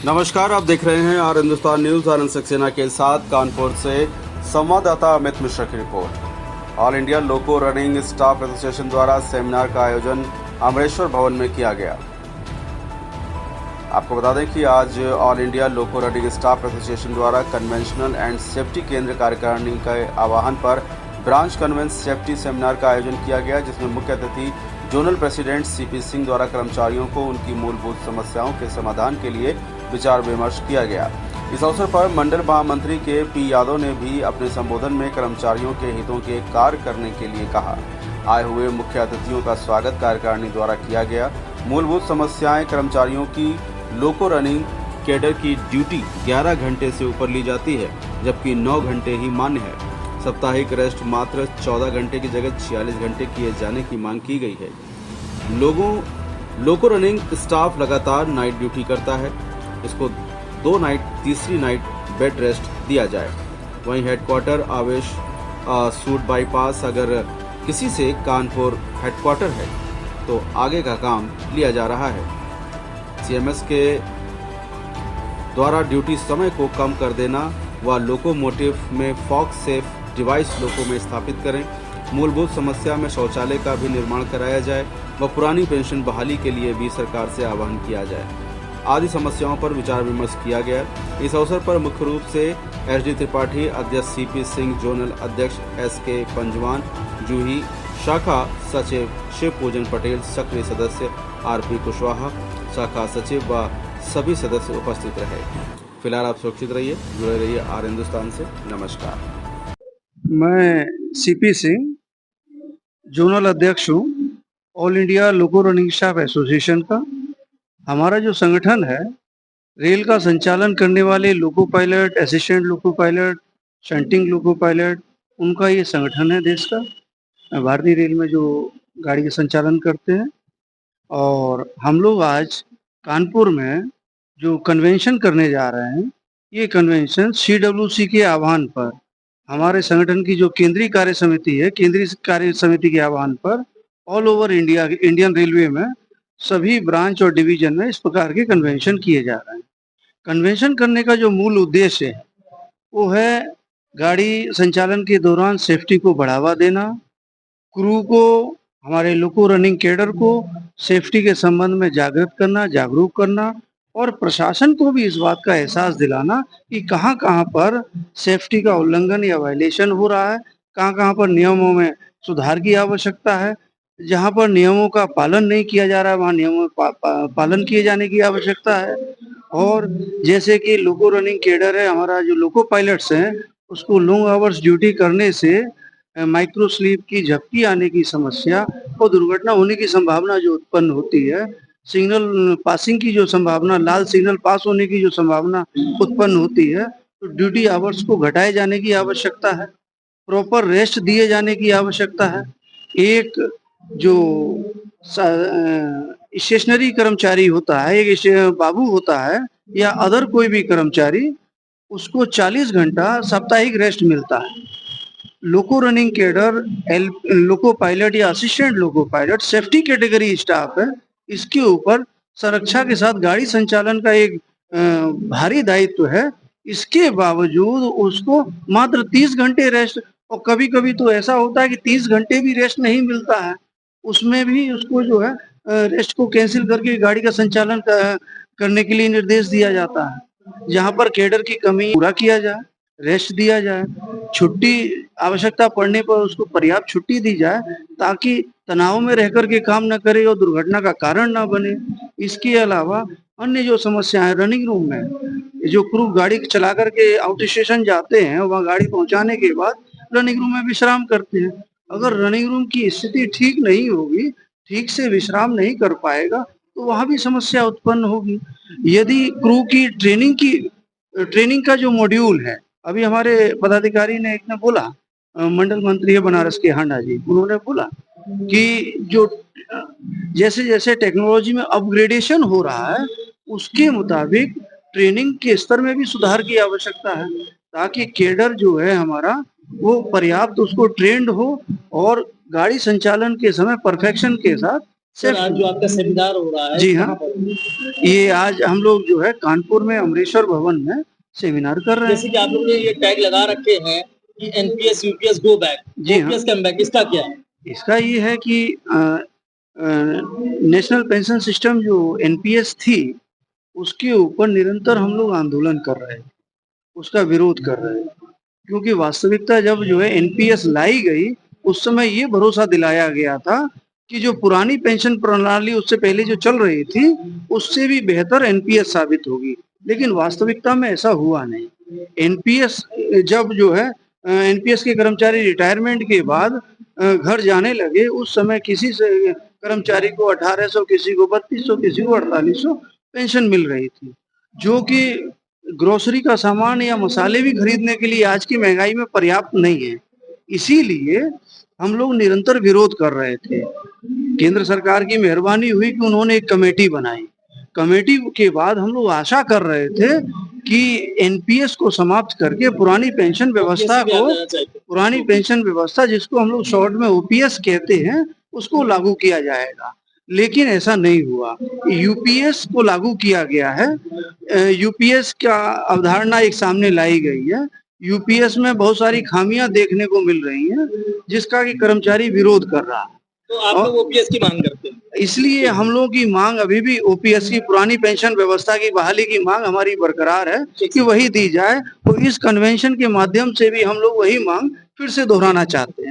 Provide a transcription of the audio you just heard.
नमस्कार, आप देख रहे हैं आर हिंदुस्तान न्यूज। आनंद सक्सेना के साथ कानपुर से संवाददाता अमित मिश्रा की रिपोर्ट। ऑल इंडिया लोको रनिंग स्टाफ एसोसिएशन द्वारा सेमिनार का आयोजन अमरेश्वर भवन में किया गया। आपको बता दें कि आज ऑल इंडिया लोको रनिंग स्टाफ एसोसिएशन द्वारा कन्वेंशनल एंड सेफ्टी केंद्र कार्यकारिणी के आह्वान पर ब्रांच कन्वेंस सेफ्टी सेमिनार का आयोजन किया गया, जिसमें मुख्य अतिथि जोनल प्रेसिडेंट सीपी सिंह द्वारा कर्मचारियों को उनकी मूलभूत समस्याओं के समाधान के लिए विचार विमर्श किया गया। इस अवसर पर मंडल महामंत्री के पी यादव ने भी अपने संबोधन में कर्मचारियों के हितों के कार्य करने के लिए कहा। आए हुए मुख्य अतिथियों का स्वागत कार्यकारिणी द्वारा किया गया। मूलभूत समस्याएं कर्मचारियों की लोको रनिंग कैडर की ड्यूटी 11 घंटे से ऊपर ली जाती है, जबकि 9 घंटे ही मान्य है। साप्ताहिक रेस्ट मात्र 14 घंटे की जगह 46 घंटे किए जाने की मांग की गई है। लोको रनिंग स्टाफ लगातार नाइट ड्यूटी करता है, इसको 2 नाइट, तीसरी नाइट बेड रेस्ट दिया जाए। वहीं हेडक्वार्टर आवेश सूट बाईपास अगर किसी से कानपुर हेडक्वार्टर है तो आगे का काम लिया जा रहा है। सीएमएस के द्वारा ड्यूटी समय को कम कर देना व लोकोमोटिव में फॉग सेफ डिवाइस लोको में स्थापित करें। मूलभूत समस्या में शौचालय का भी निर्माण कराया जाए व पुरानी पेंशन बहाली के लिए भी सरकार से आह्वान किया जाए आदि समस्याओं पर विचार विमर्श किया गया। इस अवसर पर मुख्य रूप से एसडी त्रिपाठी, अध्यक्ष सीपी सिंह, जोनल अध्यक्ष एसके पंजवान, जूही शाखा सचिव शिव पूजन पटेल, सक्रिय सदस्य आरपी कुशवाहा, शाखा सचिव व सभी सदस्य उपस्थित रहे। फिलहाल आप सुरक्षित रहिए, जुड़े रहिए आर हिंदुस्तान से। नमस्कार। मैं सीपी सिंह, जोनल अध्यक्ष हूँ ऑल इंडिया लोको रनिंग स्टाफ एसोसिएशन का। हमारा जो संगठन है, रेल का संचालन करने वाले loco pilot, assistant loco pilot, shunting loco pilot, उनका ये संगठन है देश का। भारतीय रेल में जो गाड़ी का संचालन करते हैं। और हम लोग आज कानपुर में जो कन्वेंशन करने जा रहे हैं, ये कन्वेंशन सीडब्ल्यूसी के आह्वान पर, हमारे संगठन की जो केंद्रीय कार्य समिति है, केंद्रीय कार्य समिति के आह्वान पर all over India, Indian railway में सभी ब्रांच और डिवीजन में इस प्रकार के कन्वेंशन किए जा रहे हैं। कन्वेंशन करने का जो मूल उद्देश्य है वो है गाड़ी संचालन के दौरान सेफ्टी को बढ़ावा देना, क्रू को, हमारे लोको रनिंग कैडर को सेफ्टी के संबंध में जागरूक करना और प्रशासन को भी इस बात का एहसास दिलाना कि कहाँ कहाँ पर सेफ्टी का उल्लंघन या वायलेशन हो रहा है, कहाँ कहाँ पर नियमों में सुधार की आवश्यकता है, जहाँ पर नियमों का पालन नहीं किया जा रहा है वहाँ नियमों पालन किए जाने की आवश्यकता है। और जैसे कि लोको रनिंग कैडर है, हमारा जो लोको पायलट्स हैं, उसको लॉन्ग आवर्स ड्यूटी करने से माइक्रो स्लीप की झपकी आने की समस्या और दुर्घटना होने की संभावना जो उत्पन्न होती है, सिग्नल पासिंग की जो संभावना, लाल सिग्नल पास होने की जो संभावना उत्पन्न होती है, तो ड्यूटी आवर्स को घटाए जाने की आवश्यकता है, प्रॉपर रेस्ट दिए जाने की आवश्यकता है। एक जो स्टेशनरी कर्मचारी होता है, एक बाबू होता है या अदर कोई भी कर्मचारी, उसको 40 घंटा साप्ताहिक रेस्ट मिलता है। लोको रनिंग कैडर, लोको पायलट या assistant loco pilot safety category staff है, इसके ऊपर सुरक्षा के साथ गाड़ी संचालन का एक भारी दायित्व है। इसके बावजूद उसको मात्र 30 घंटे रेस्ट, और कभी कभी तो ऐसा होता है कि 30 घंटे भी रेस्ट नहीं मिलता है, उसमें भी उसको जो है रेस्ट को कैंसिल करके गाड़ी का संचालन करने के लिए निर्देश दिया जाता है। जहाँ पर कैडर की कमी पूरा किया जाए, रेस्ट दिया जाए, छुट्टी आवश्यकता पड़ने पर उसको पर्याप्त छुट्टी दी जाए, ताकि तनाव में रह कर के काम न करे और दुर्घटना का कारण ना बने। इसके अलावा अन्य जो समस्याएं रनिंग रूम में, जो क्रू गाड़ी चला करके आउट स्टेशन जाते हैं, वहाँ गाड़ी पहुंचाने के बाद रनिंग रूम में विश्राम करते हैं। अगर रनिंग रूम की स्थिति ठीक नहीं होगी, ठीक से विश्राम नहीं कर पाएगा, तो वहां भी समस्या उत्पन्न होगी। यदि क्रू की ट्रेनिंग का जो मॉड्यूल है, अभी हमारे पदाधिकारी ने एक ने बोला, मंडल मंत्री है बनारस के हांडा जी, उन्होंने बोला कि जो जैसे जैसे टेक्नोलॉजी में अपग्रेडेशन हो रहा है, उसके मुताबिक ट्रेनिंग के स्तर में भी सुधार की आवश्यकता है, ताकि कैडर जो है हमारा वो पर्याप्त उसको ट्रेंड हो और गाड़ी संचालन के समय परफेक्शन के साथ सर आज जो आपका सेमिनार हो रहा है जी हाँ। कहाँ पर? ये आज हम लोग जो है कानपुर में अमरेश्वर भवन में सेमिनार कर रहे जैसे हैं। कि आप लोगों ने ये टैग लगा रखे हैं कि एनपीएस यूपीएस गो बैक, जी हाँ। ओपीएस कम बैक, इसका क्या है? इसका ये है कि नेशनल पेंशन सिस्टम जो एनपीएस थी, उसके ऊपर निरंतर हम लोग आंदोलन कर रहे हैं, उसका विरोध कर रहे हैं। क्योंकि वास्तविकता जब जो है एनपीएस लाई गई, उस समय ये भरोसा दिलाया गया था कि जो पुरानी पेंशन प्रणाली उससे पहले जो चल रही थी, उससे भी बेहतर एनपीएस साबित होगी। लेकिन वास्तविकता में ऐसा हुआ नहीं। एनपीएस जब जो है एनपीएस के कर्मचारी रिटायरमेंट के बाद घर जाने लगे, उस समय किसी से कर्मचारी को 1800, किसी को 3200, किसी को 4800 पेंशन मिल रही थी, जो कि ग्रोसरी का सामान या मसाले भी खरीदने के लिए आज की महंगाई में पर्याप्त नहीं है। इसीलिए हम लोग निरंतर विरोध कर रहे थे। केंद्र सरकार की मेहरबानी हुई कि उन्होंने एक कमेटी बनाई। कमेटी के बाद हम लोग आशा कर रहे थे कि एनपीएस को समाप्त करके पुरानी पेंशन व्यवस्था जिसको हम लोग शॉर्ट में ओपीएस कहते हैं, उसको लागू किया जाएगा। लेकिन ऐसा नहीं हुआ। यूपीएस को लागू किया गया है। यूपीएस का अवधारणा एक सामने लाई गई है। यूपीएस में बहुत सारी खामियां देखने को मिल रही हैं, जिसका कि कर्मचारी विरोध कर रहा है। तो आप लोग ओपीएस की मांग करते हैं? इसलिए हम लोगों की मांग अभी भी ओपीएस की पुरानी पेंशन व्यवस्था की बहाली की मांग हमारी बरकरार है कि वही दी जाए। तो इस कन्वेंशन के माध्यम से भी हम लोग वही मांग फिर से दोहराना चाहते हैं।